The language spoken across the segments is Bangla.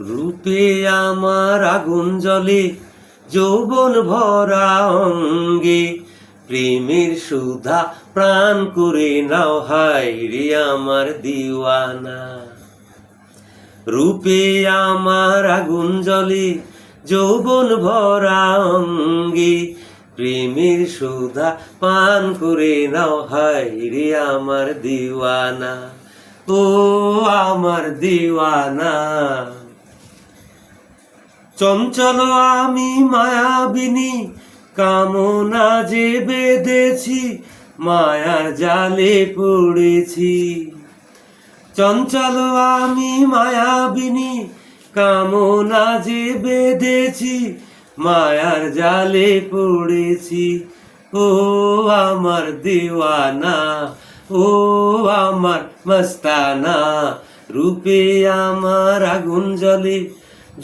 রূপে আমার আগুন জ্বলে, যৌবন ভরা অঙ্গে, প্রেমের সুধা প্রাণ করে নাও হায় রে আমার দিওয়ানা। রূপে আমার আগুন জ্বলে, যৌবন ভরা অঙ্গে, প্রেমের সুধা পান করে নাও হায় রে আমার দিওয়ানা। ও আমার দিওয়ানা, চঞ্চল আমি মায়াবিনী, কামনা যে বেঁধেছি, মায়ার জালে পড়েছি। চঞ্চল আমি মায়াবিনী, কামনা যে বেঁধেছি, মায়ার জালে পড়েছি। ও আমার দিওয়ানা, ও আমার মস্তানা, রূপে আমার আগুন জ্বলে,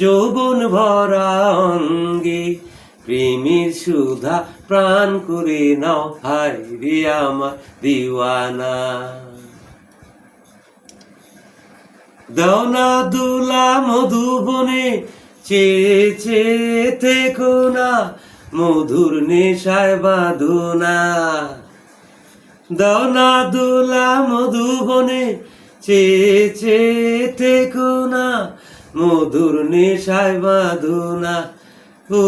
যৌবন ভরা অঙ্গে, প্রেমের সুধা প্রাণ করে নাও হায় রে আমার দিওয়ানা। দৌনা দুলা মধুবনে, চেয়ে চেয়ে থেকো না, মধুর নেশায় বাঁধনা। দৌনা দুলা মধুবনে, চেয়ে চেয়ে থেকো না, মধুর নেশায় বাঁধনা। ও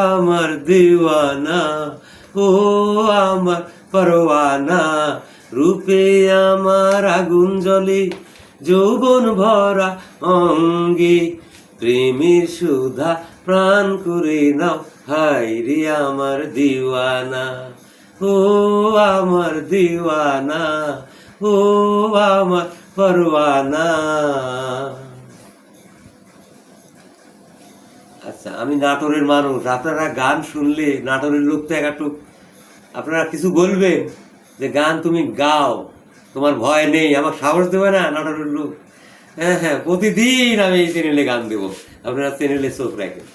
আমার দিওয়ানা, ও আমার পরওয়ানা, রূপে আমার আগুন জ্বলে, যৌবন ভরা অঙ্গে, প্রেমের সুধা প্রাণ করে নাও হায় রে আমার দিওয়ানা। ও আমার দিওয়ানা, ও আমার পরওয়ানা। আচ্ছা, আমি নাটোরের মানুষ, আপনারা গান শুনলে নাটোরের লোক তো একটু আপনারা কিছু বলবেন যে গান তুমি গাও, তোমার ভয় নেই, আমার সাহস দেবে না নাটোরের লোক? হ্যাঁ হ্যাঁ, প্রতিদিন আমি এই চ্যানেলে গান দেবো, আপনারা চ্যানেলে চোখ রাখেন।